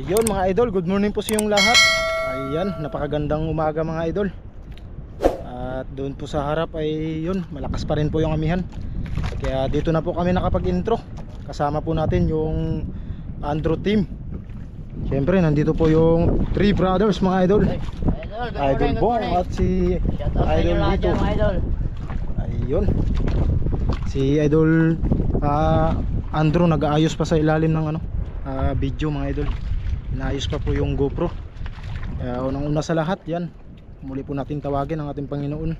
Ayun mga idol, good morning po sa inyong lahat. Ayan, napakagandang umaga mga idol. At doon po sa harap ay yun, malakas pa rin po yung amihan. Kaya dito na po kami nakapag-intro. Kasama po natin yung Andrew team. Siyempre nandito po yung three brothers mga idol. Idol Bong at si Idol Lito. Ayun, si Idol Andrew nag-aayos pa sa ilalim ng video mga idol. Inaayos pa po yung GoPro. Unang-una sa lahat yan, muli po natin tawagin ang ating Panginoon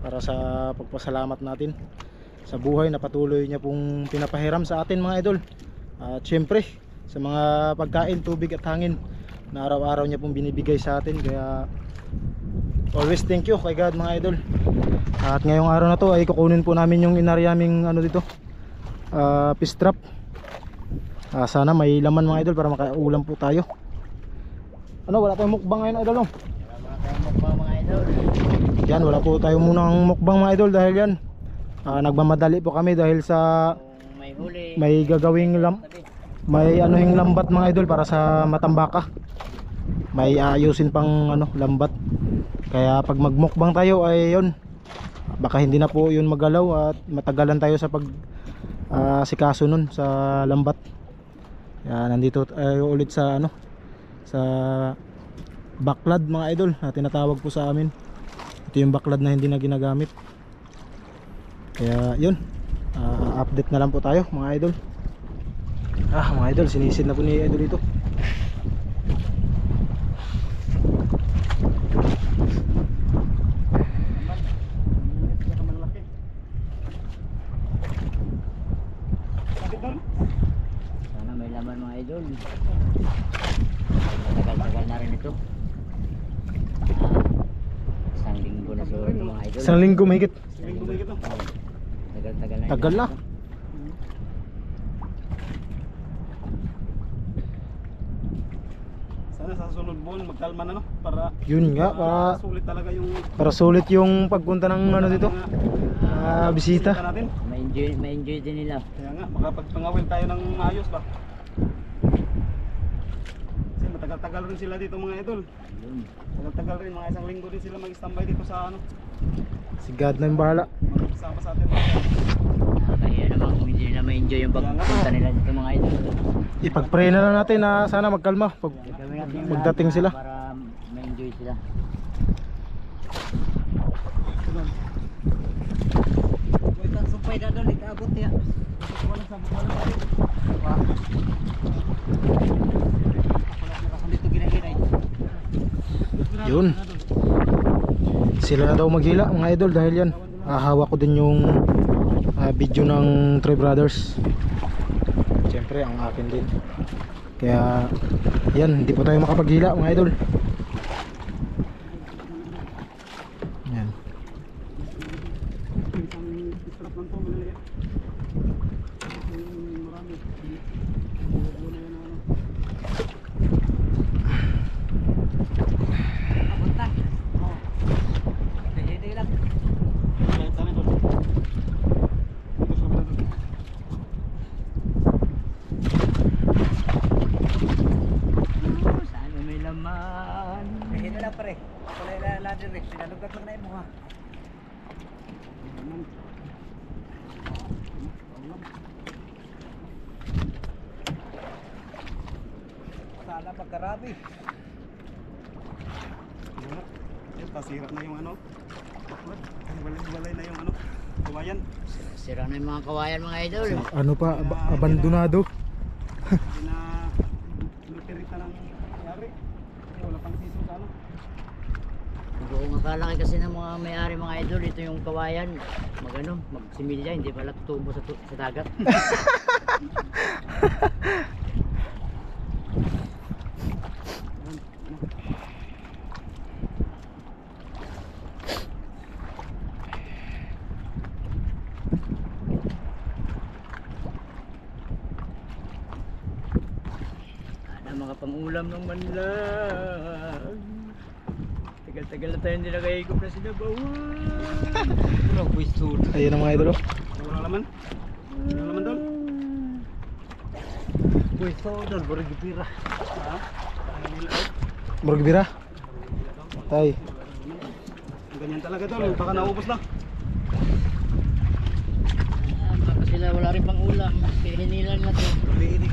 para sa pagpasalamat natin sa buhay na patuloy niya pong pinapahiram sa atin mga idol. At syempre sa mga pagkain, tubig at hangin na araw-araw niya pong binibigay sa atin. Kaya always thank you kay God mga idol. At ngayong araw na to ay kukunin po namin yung inaryaming dito, fish trap. Sana may laman mga idol para makaulam po tayo. Wala tayong mukbang ngayon idol, no? Wala tayong mukbang mga idol. Yan, wala po tayo munang mukbang mga idol dahil yan nagmamadali po kami dahil sa May huli, may gagawing may anuhing lambat mga idol para sa Matambaka. May ayusin pang lambat. Kaya pag magmukbang tayo ay yun, baka hindi na po yun magalaw at matagalan tayo sa pag sikaso nun sa lambat. Kaya nandito tayo ulit sa sa baklad mga idol na tinatawag po sa amin. Ito yung baklad na hindi na ginagamit. Kaya yun, update na lang po tayo mga idol. Mga idol, sinisid na po ni idol ito. sana may laman mga idol. Tagal-tagal na rin ito. Isang linggo na siguro ito mga idol. Isang linggo mahigit. Tagal-tagal na. Tagal na. Sana sa sunod buwan magkalma na para Yun nga, sulit talaga yung para sulit yung pagpunta ng dito, bisita. natin. May-enjoy din nila. Kaya nga makapagpangawin tayo ng maayos ba. Kasi matagal-tagal rin sila dito mga idol. Yun. Matagal rin, mga isang linggo din sila mag-standby dito sa Si God na yung bahala. magsama sa atin. Kaya naman kung hindi nila ma-enjoy yung pagpunta nila dito mga idol. Ipag-pray na lang natin na sana magkalma pag Gagawin natin yung Pagdating lahat sila. para ma-enjoy sila. Wait, sumpay na doon, ikaabot niya. Walang sabot, walang dito ginaginay. yun, sila na daw maghila mga idol dahil yan hawak ko din yung video ng Three Brothers. Siyempre ang akin din. Kaya yan, hindi po tayo makapaghila mga idol. Yan. Sana may laman. Hindi na pare. Wala ilaladin rin. Sinalugat lang na mo ha. Sana pagkarami. Pasira na yung balay na yung kawayan. Sira na yung mga kawayan mga idol. Ano pa, abandonado. Hindi na lutirita ng yari. Wala pang siso sa Kung akala kasi ng mga may-ari mga idol, ito yung kawayan, magsimilya, hindi pala tutubo sa dagat. Ana mga pangulam ng manlag. Tagal-tagal na tayo hindi nakaikop na sinabawan. Ayun ang mga idol. Wala laman. Wala laman doon. pwesto doon, Borigipira. Ha? Parang nilaw. Murgbira. Tay. Ganyan talaga tol, baka naubos na. Baka sila wala rin pang ulam. Kaya hinilan na to. Uliirig.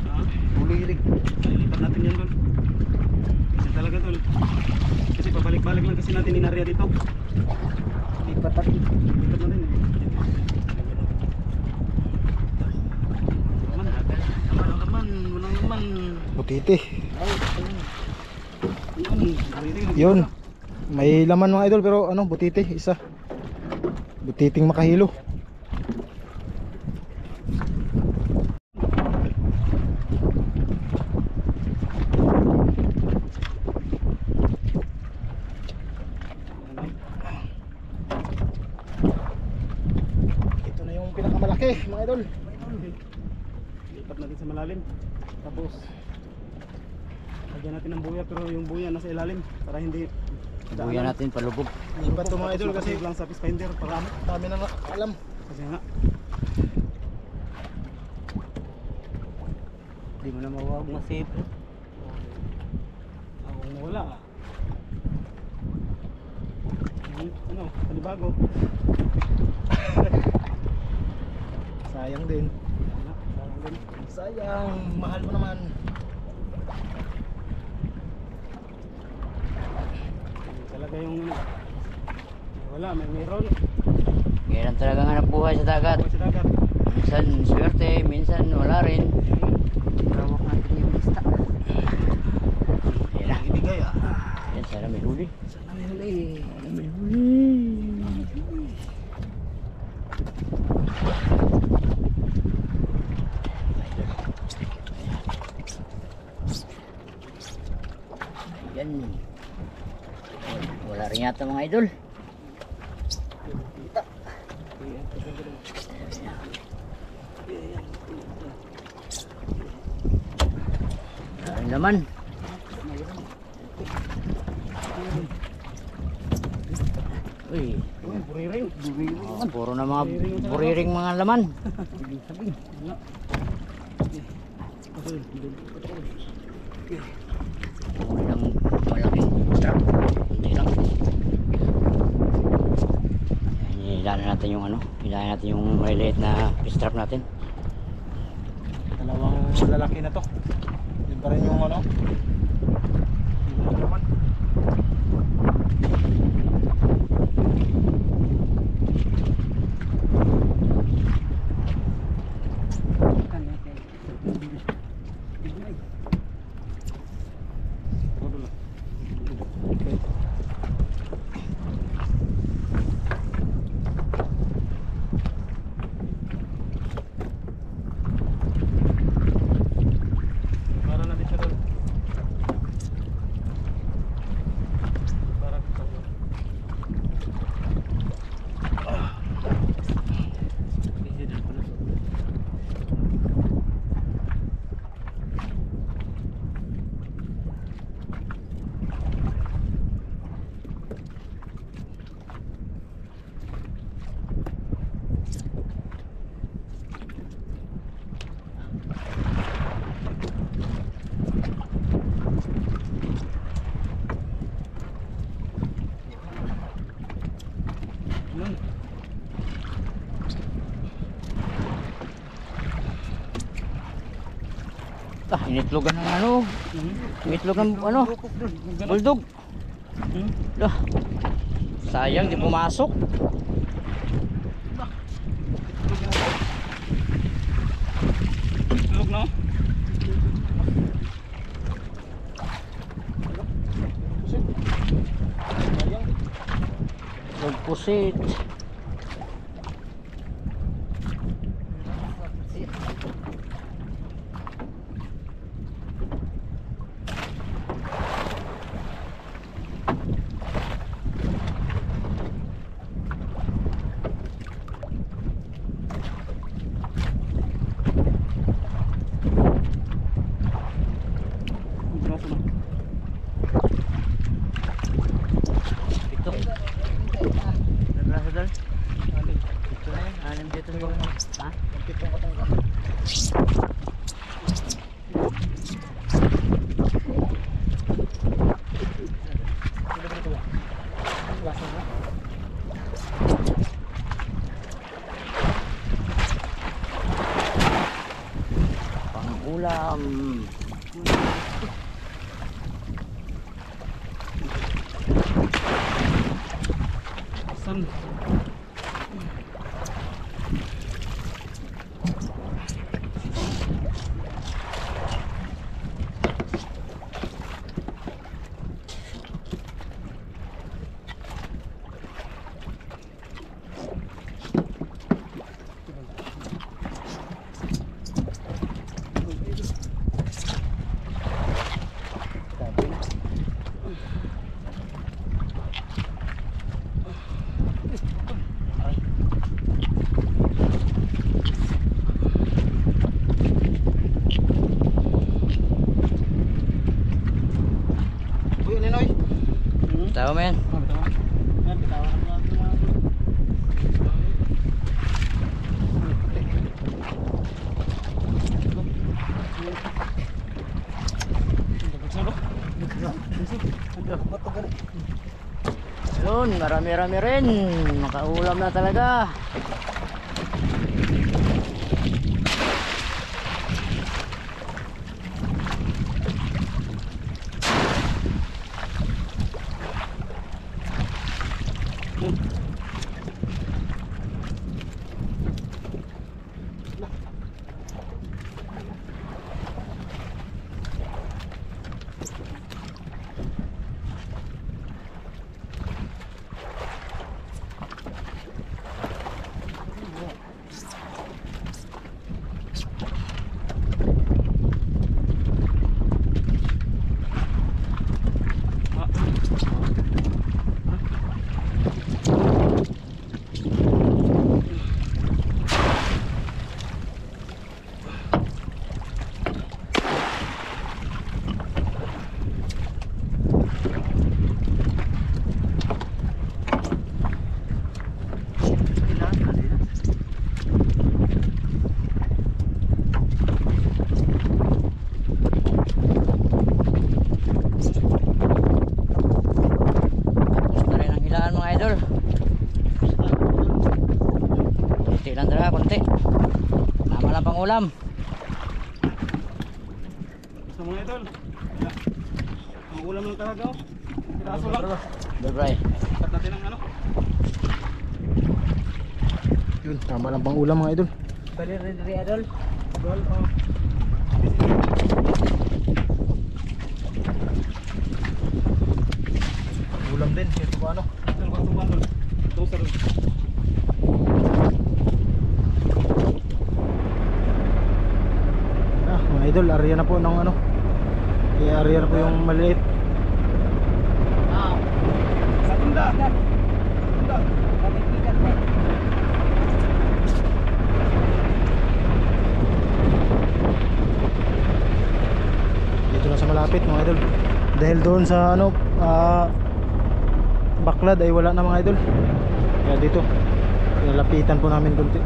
Ha? Uliirig. Lipat natin yan tol. Ganyan talaga tol. Kasi pabalik-balik lang kasi natin inarya dito. Lipat natin. Lipat na rin eh. Naman, walang naman. Butiti. Uliirig. Yun. May laman mga idol pero ano, butiti isa. Butiting makahilo. Ito na yung pinakamalaki mga idol. Lipat natin sa malalim. Tapos lagyan natin ng buya pero yung buya nasa ilalim para hindi Buya natin palubog. Lipat to mga idol kasi lang sa fish finder para dami na nakakalam. kasi nga Hindi mo na mawag masip. ako wala. Ano, panibago. Sayang din. Wala, parang din. Sayang, mahal mo naman. Talaga yung ano. Wala, may meron. Ganyan talagang hanap buhay sa dagat. Buhay sa dagat. Minsan swerte, minsan wala rin. Rawak natin yung lista. Ayan na. Ibigay ah. Ayan, sana may huli. Sana may huli. Sana may huli. Ayan. Wala rin yata mga idol. Wala rin laman. Uy, Buriring. puro na mga buriring mga laman. Wala. Walang malaking strap. Hindi lang. Ayan, hilahin natin yung ano, hilahin natin yung maliliit na strap natin. Dalawang lalaki na to. Yun pa rin yung ano. Yung laman. Para natin siya doon. Para dito. Easy din pala to. Ano? Initlogan ng ano, initlog ng ano, bulldog. Lah, sayang di pumasok. Tulog no? Nagpusit. Braso na. Ito. Nagrasa Ulam. San? Uy, Ninoy. Tawa mo yan. Yan, bitawan na natin mga idol. Yun, marami-rami rin. Nakaulam na talaga. Tapos na rin ang hilaan mga idol. Konti lang talaga, konti. Tama lang pang ulam. Sa mga idol. Ang ulam lang talaga oh. Piraso lang. Bye-bye. Ikat natin ang ano. Yun, tama lang pang ulam mga idol. Bali rin idol. Well, oh. Ulam din, ito pa ano. Saan ba ito ba? Ito sa rin. Mga idol, area na po ng ano. Area na po yung maliit. Sa tunda. Tunda. Dito na sa malapit mga idol. Dahil doon sa ano, Baklad ay wala na mga idol. Kaya dito, lalapitan po namin kunti.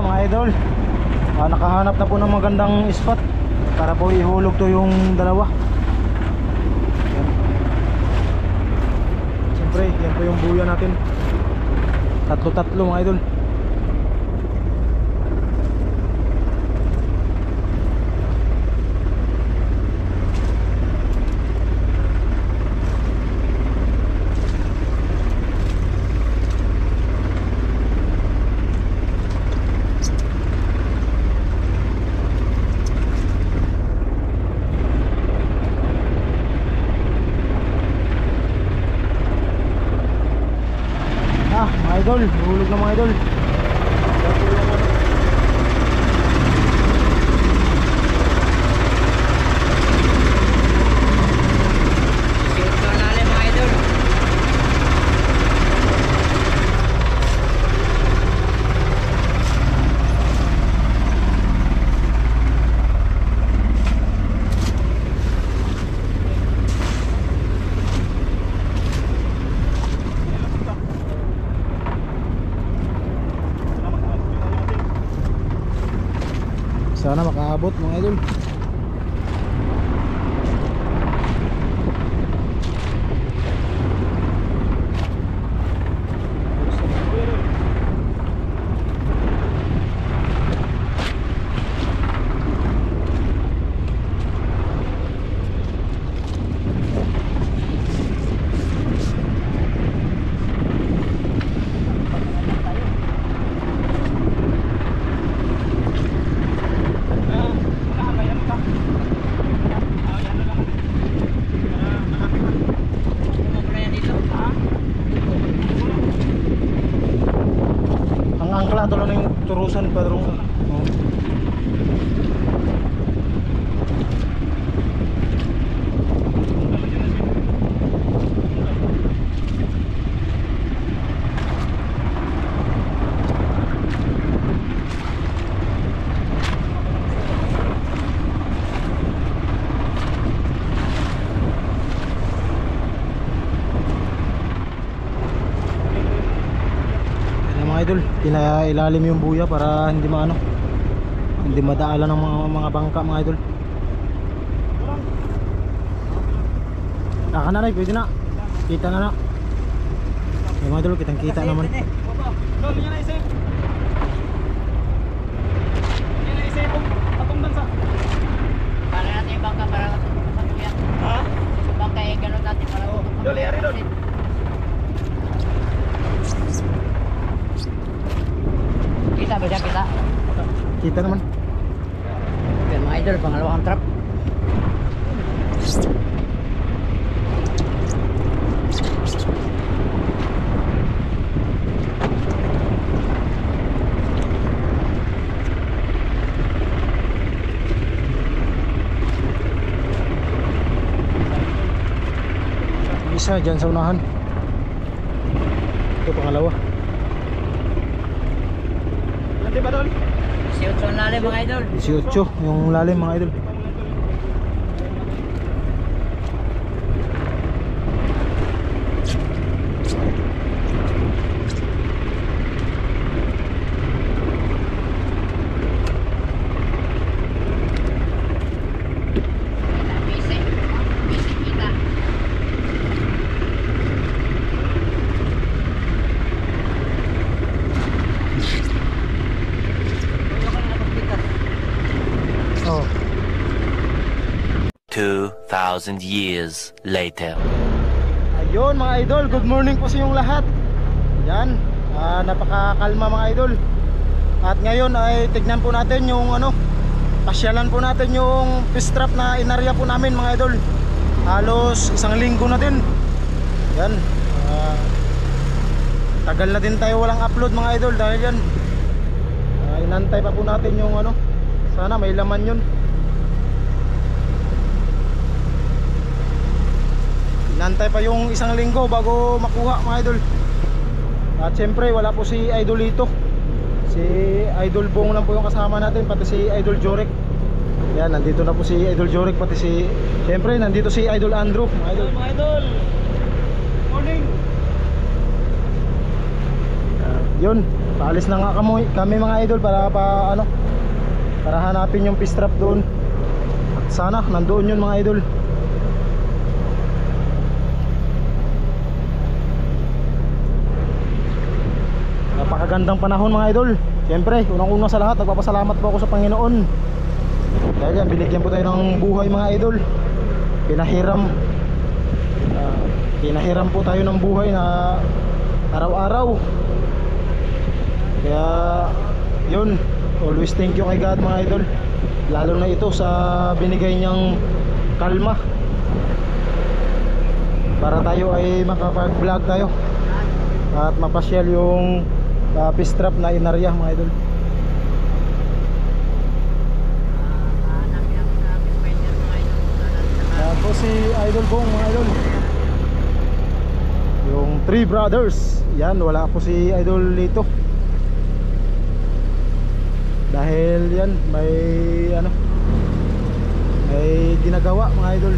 Mga idol, nakahanap na po ng magandang spot para po ihulog to yung dalawa. Yan. Siyempre, yan po yung buya natin. Tatlo mga idol. idol, hulog na mga idol. Siot ko natin mga idol. Sana makaabot mga idol. Ano yan dito? Ang angkla to lang yung turusan padrong. Oh. Ayan mga idol, pinailalim yung buya para hindi maano, hindi madaalan ng mga bangka mga idol. Naka na rin, pwede na. Kita na na. Ayan mga idol, kitang kita naman. Lol, yan na isip. Yan na isip. Atong dansa. Para natin yung bangka para tutok yan. Ha? Yung bangka eh, ganun natin para tutok. Lol, yari lol. Kita ba siya? Kita? Kita naman. Yan mga idol, pangalawang trap. Isa dyan sa unahan. Ito pangalawa. Yan di ba dol? Siot ko natin mga idol. 18 yung lalim mga idol. Bisi. Bisi kita. Oh. 2,000 years later. Ayun mga idol, good morning po sa inyong lahat. Yan, napakakalma mga idol. At ngayon ay tignan po natin yung pasyalan po natin yung fish trap na inarya po namin mga idol. Halos isang linggo na din. Yan, tagal na din tayo walang upload mga idol dahil yan. Inantay pa po natin yung sana may laman yun. Inantay pa yung isang linggo bago makuha mga idol. At syempre wala po si Idolito. Si Idol Bong lang po yung kasama natin, pati si Idol Jorek. Yan, nandito na po si Idol Jorek, pati syempre nandito si Idol Andrew mga idol. Mga idol. Morning. Yun, paalis na nga kami mga idol para para hanapin yung fish trap doon. At sana nandoon yun mga idol. Napakagandang panahon mga idol. Siyempre, unang-una sa lahat, nagpapasalamat po ako sa Panginoon. Dahil yan, binigyan po tayo ng buhay mga idol. Pinahiram po tayo ng buhay na araw-araw. Kaya yun, always thank you kay God mga idol. Lalo na ito sa binigay niyang kalma para tayo ay makapag-vlog tayo. at mapasyal yung fish trap na inarya mga idol. Hanapin namin sa Pathfinder mga idol. Yan po si Idol Bong mga idol. Yung Three Brothers. Yan, wala po si Idol dito. Dahil yan, may may ginagawa mga idol.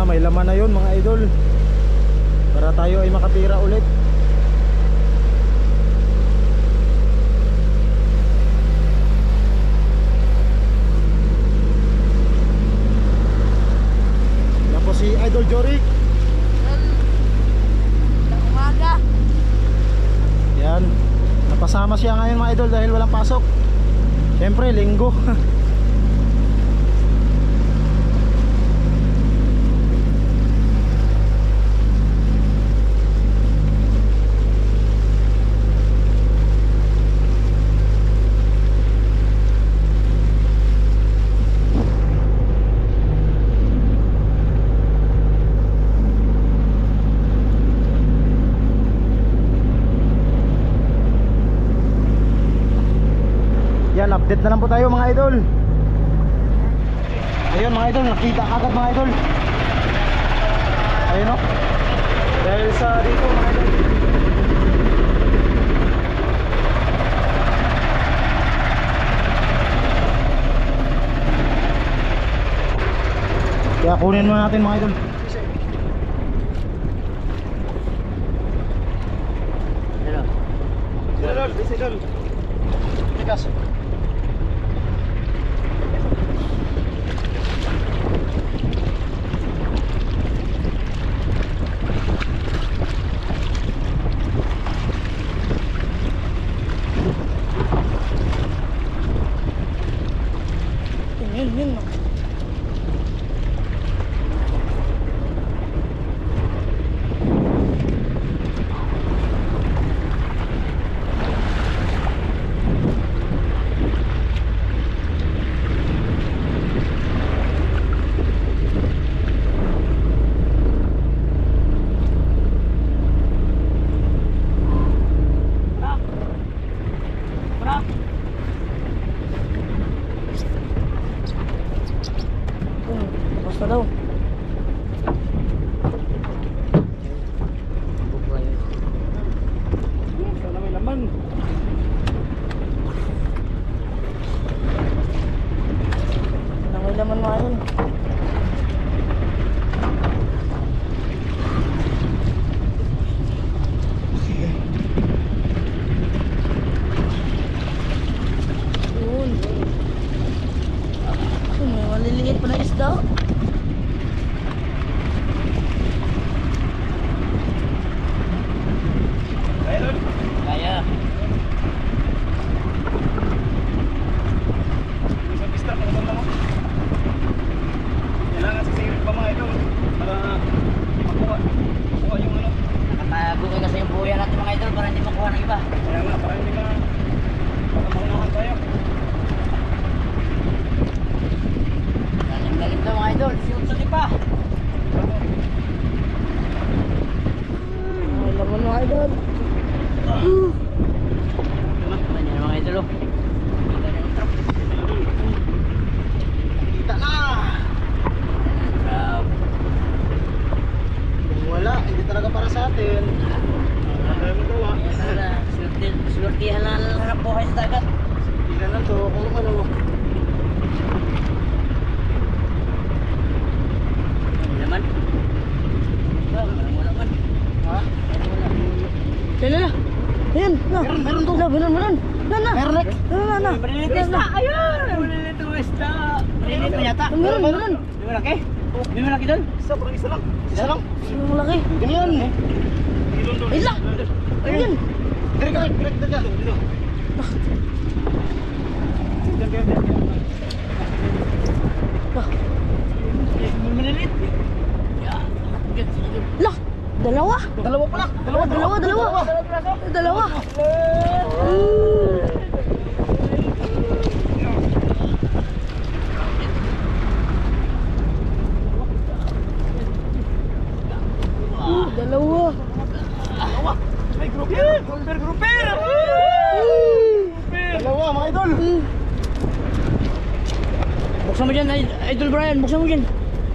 May laman na yun mga idol para tayo ay makatira ulit. Yan po si Idol Jorik. Umaga. Yan, napasama siya ngayon mga idol dahil walang pasok. Siyempre linggo. Yan, update na lang po tayo mga idol. Ayun mga idol, nakita agad mga idol. Ayun o. Dahil sa dito mga idol. Kaya kunin muna natin mga idol. Hello. Idol. Tikas. Yun. Basta daw. Sana may laman. May laman mga idol. May maliliit pa na isda. Kaya. Isang pista pa sa mo. Kailangan sisirit pa mga idol para makuha yung ano. Nakatago kayo kasi yung buya natin mga idol para hindi makuha ng iba. Kaya nga, para hindi maunahan tayo. Galing to mga idol. Siyot sa tipa. May laman mga idol. Ano yan mga idol? Kita na yung truck. Kita na. Truck. Kung wala, hindi talaga para sa atin. Wala tayo magawa. Ayan na. Sulurtihan na lang hanap buhay sa dagat. Tingnan lang to kung ano. May laman. Walang laman. Ha? Lala. Ayan, na. Meron to. Meron. Na. Meron. Na. Maliliit na isda. Ayun! Maliliit na isda. Maliliit na yata. Meron, meron. Di malaki? Di malaki doon? Isa, parang isa lang. Isa lang. Ang laki. Ganyan. Isa. Ayun. Direk, direk, direk, direk. Dito. Diyan kayo, diyan. Maliliit. Lah. Dalawa. Dalawa pala. Dalawa. Dalawa. Dalawa. May grouper. Grouper. Dalawa mga idol. Buksan mo dyan, Idol Brian. Buksan mo dyan.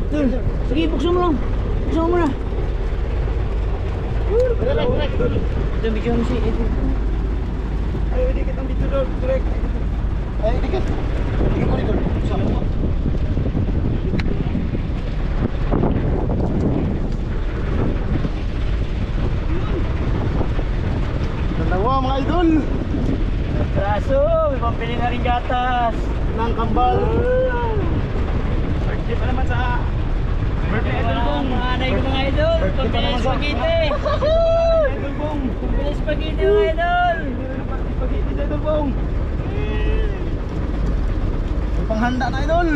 Idol. Sige, buksan mo lang. Buksan mo muna. Ito, bigyan mo si Idol. Ay, dikit ang dito doon. Direct. Ay, dikit. Dikit mo dito. Isa mo. Dalawa mga idol. Braso, may pambili na rin gatas. Ng kambal. Birthday pa naman sa birthday idol bong. Mga anay ko mga idol. Birthday pa Pambili naman sa- spaghetti. Idol bong. Pambili spaghetti mga idol. Spaghetti sa idol bong. May panghanda na idol.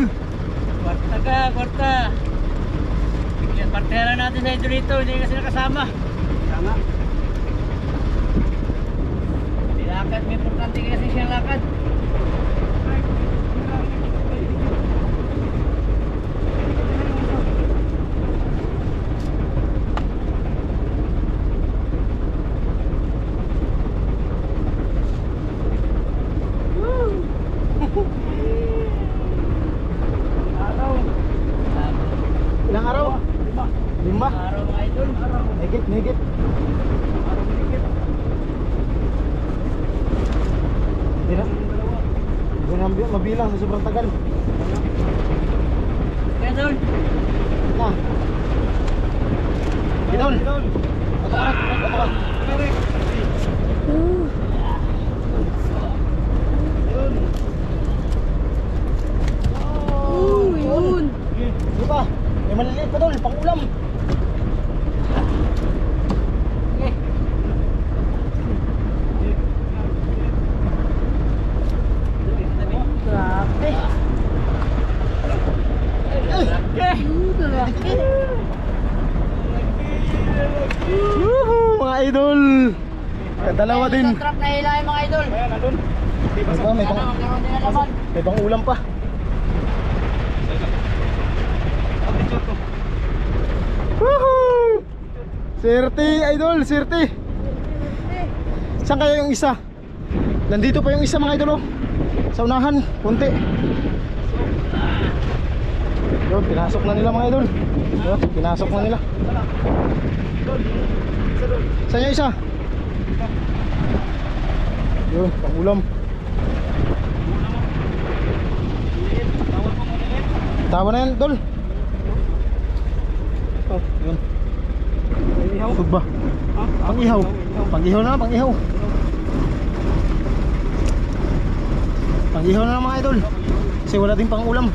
Kwarta ka, kwarta. Partera natin sa idol ito, hindi kasi nakasama. Tama. Lakad, may importante kasi siyang lakad. Ilang araw? Lima. Araw mga idol. Higit, higit. Hindi na. Hindi na mabilang sa sobrang tagal. Kaya idol. Na. Idol. Ato ka. Ato ka. Yun. Di ba? May maliliit pa dol, pang ulam. Grabe. Laki. Woohoo, mga idol. Dalawa din. Isang truck na hilahin mga idol. Ayan, nandun. May pang, may pang, Magkaroon din na naman. may pang ulam pa. Ang picture ko. Woohoo! Serte, idol, serte. Saan kaya yung isa? Nandito pa yung isa mga idol oh. Sa unahan, punti. Yun, pinasok na nila mga idol. Yun, pinasok na nila. Saan yung isa? Yun, pang ulam. Tawa na yan, Dol. Oh, yun. Food ba? Pang-ihaw. Pang-ihaw na, pang-ihaw. Pang-ihaw na mga idol. Kasi wala din pang ulam.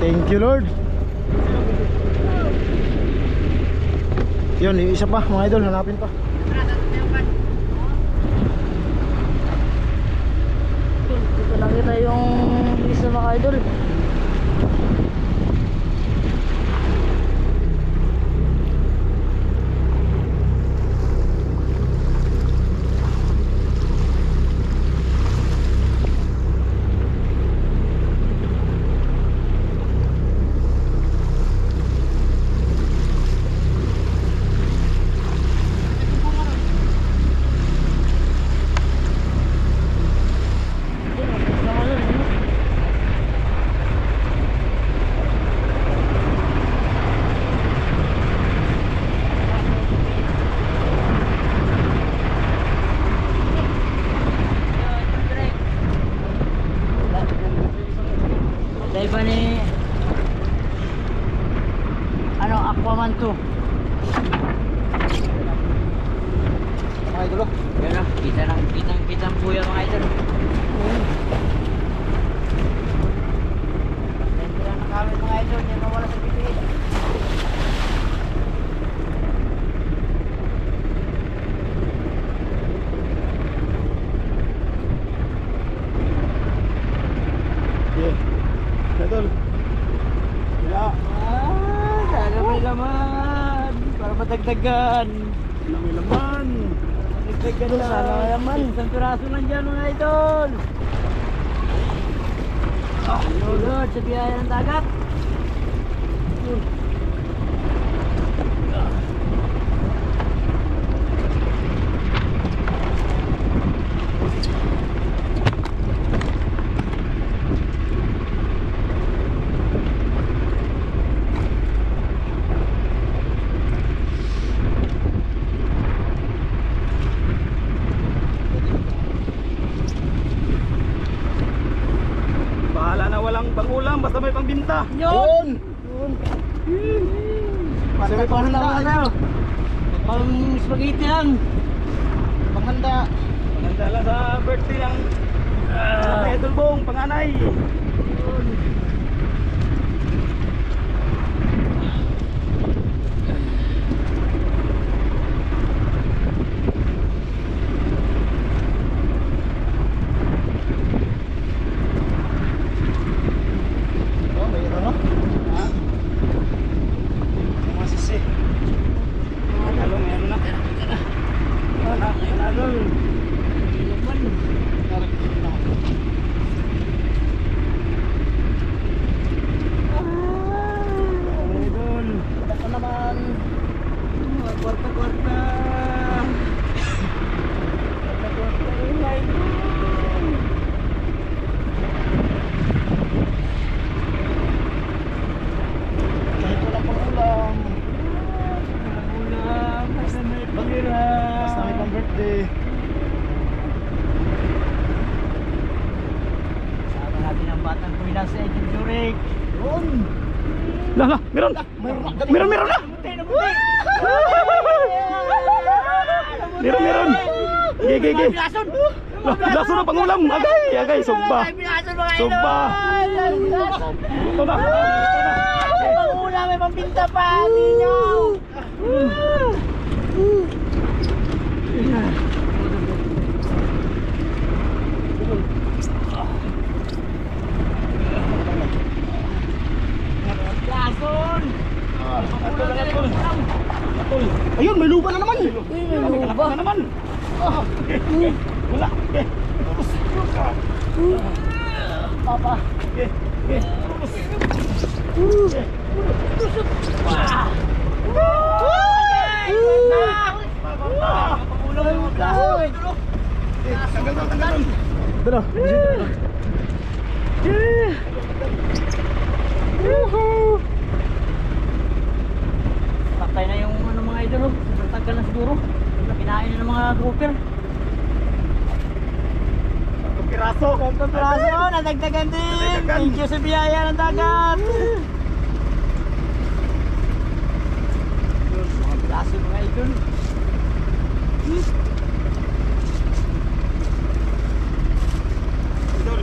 Thank you Lord. Yun, yung isa pa mga idol, hanapin pa. Dito nakita yung isa mga idol. Dahil ba ni ano, Aquaman 2. Mga idol oh. Yan na, kita po nadagdagan. May laman. Nadagdagan na. Sana naman. Isang piraso lang dyan mga idol. Lord, sa biyaya ng dagat. Bahala na walang pangulam, basta may pangbinta. Yun! Kasi may panghanda panghanda na. Pang spaghetti lang. Panghanda. Maganda lang sa birthday ng Idol Bong, panganay. Oh, may ano? Ha? Mga sisi. Halo, may ano na. Halo. Idol. Ako naman. Kwarta-kwarta. Kwarta-kwarta rin, Idol. Kahit walang pangulam. Ulam, basta may pira. Basta may pang birthday. Sama natin ang batang kuya sa Agent Zurich. Yun! Lah, meron. Meron na. Meron. Gigi. Bilason! Laso na pangulam. Agay, sugba. Bilason mga idol! Sugba. Bilason! Ito na. Pang-ulam, may pambinta pa! Ninyo! Bilason! Ayun, may lupa na naman! Kalapa na naman. Wala. Papa! Dala. Patay na yung ano, mga idol. Sobrang tagal na siguro. Kinain na ng mga grouper. Piraso. Pagpapiraso, nadagdagan din. Thank you sa biyaya ng dagat. Mga piraso mga idol. Idol.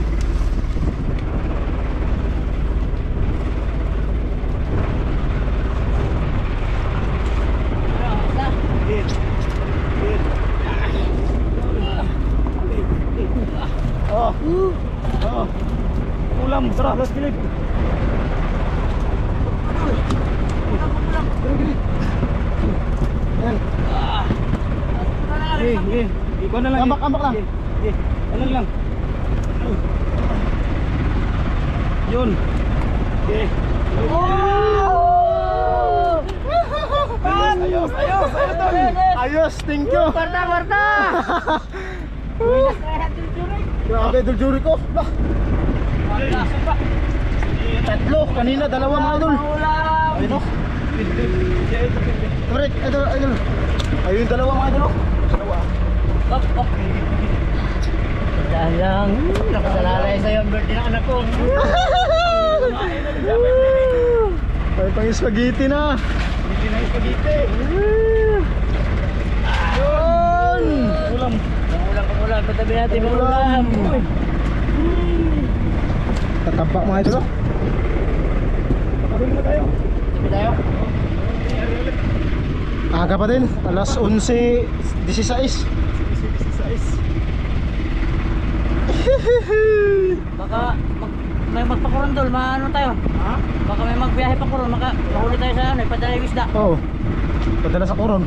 Ulam, tara, let's kilip. Ayan. Ikaw na lang. Ambak lang. Ano lang. Yun. Okay. Ayos, tol. Ayos, thank you! Kwarta! Grabe, Duljuri ko! Lah, tatlo, kanina dalawa mga idol! Ulam! Ayun o! Correct, idol! Ayun yung dalawa mga idol o! Op. Dahil lang, nakasalalay sa'yo ang birthday ng anak ko. May pang spaghetti na! Hindi na ipagite. Yun! Ulam. Pangulam, patabi natin pangulam. Tataba mga idol o! Patuloy na tayo. Tabi tayo. Aga pa din, alas 11:16. Baka may magpakurondol, maano tayo? Ha? Baka may magbiyahe pa kurong, mahuli tayo sa ano, ipadala yung isda. Oh, Padala sa Coron.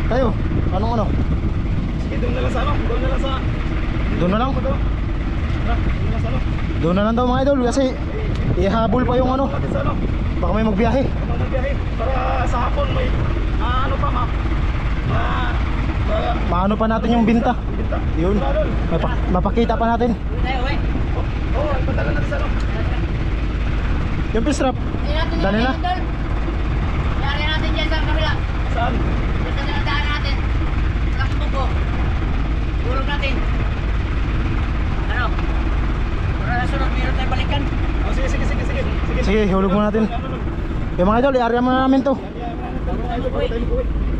Tayo, anong ano? Sige, doon na lang sa ano? Doon na lang sa... Doon na lang. Tara, doon na lang sa ano? Doon na lang daw mga idol kasi ihabol pa yung ano. Natin sa ano? Baka may magbiyahe. Ano magbiyahe? Para sa hapon may... ano pa ma? Maano pa natin yung binta. Binta. Yun. Tara, doon. Mapakita pa natin. Uwi tayo, uwi. Oo, ipadala natin sa ano? Yung fish trap. Dali na. Yari natin dyan sa kabila. Saan? Dyan sa dinadaan natin. Sa buko. Tulog natin. Ano? Para na sunod, meron tayong balikan. Oh, sige. Sige, hulog mo natin. Yung mga idol, i-area muna namin to.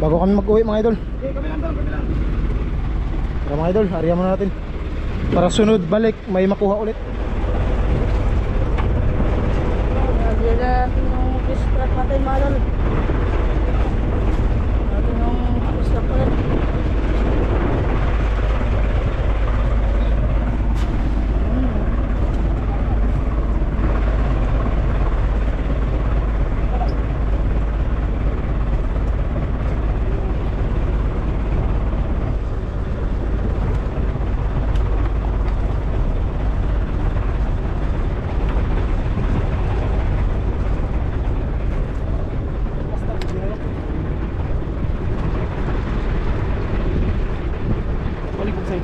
Bago kami mag-uwi mga idol. Kami lang doon, kami lang. Tara mga idol, area muna natin. Para sunod balik, may makuha ulit. Lagyan na natin yung fish trap natin mga idol. Natin yung fish trap ulit. Balik ko sa'yo.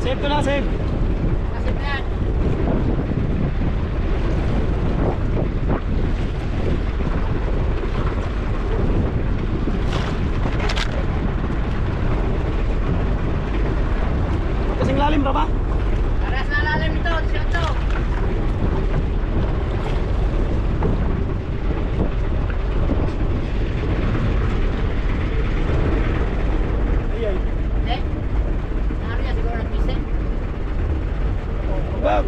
Save ko na, save. Kasi pa yan. Kasing lalim ba ba? Aras na lalim ito, siya ito. Ay. Hindi. Ano yan, siguro nag-isip. Bab.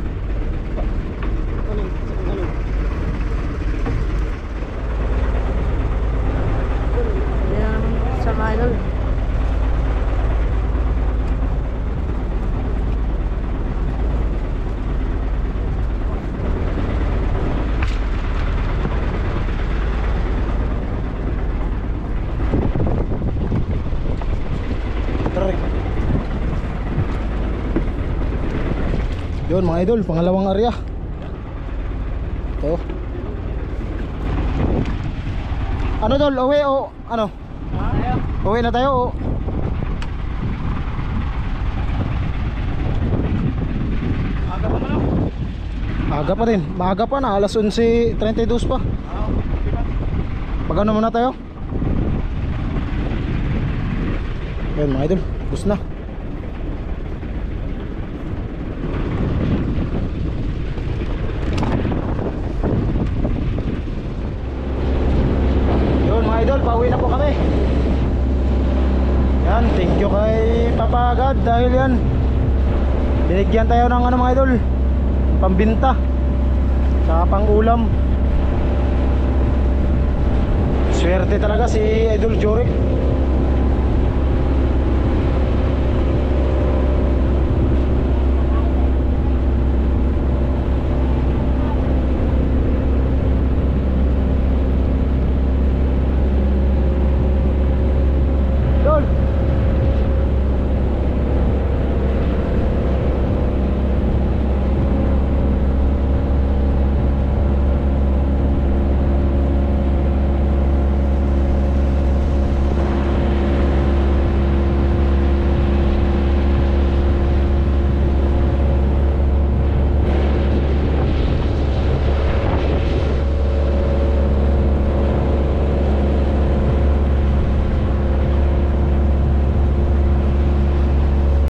Lagyan na naman sa mga idol. Tara. Yun mga idol, pangalawang area. Ito. Ano dol, uwi o ano? Uwi na tayo o? Aga pa man ako. Aga pa din, maaga pa na, alas 11:32 pa. Pagano muna tayo? Yun mga idol, bus na. Yun mga idol, pauwi na po kami. Yan, thank you kay Papa God dahil yan binigyan tayo ng ano mga idol, pambinta saka pang ulam. Swerte talaga si Idol Jory.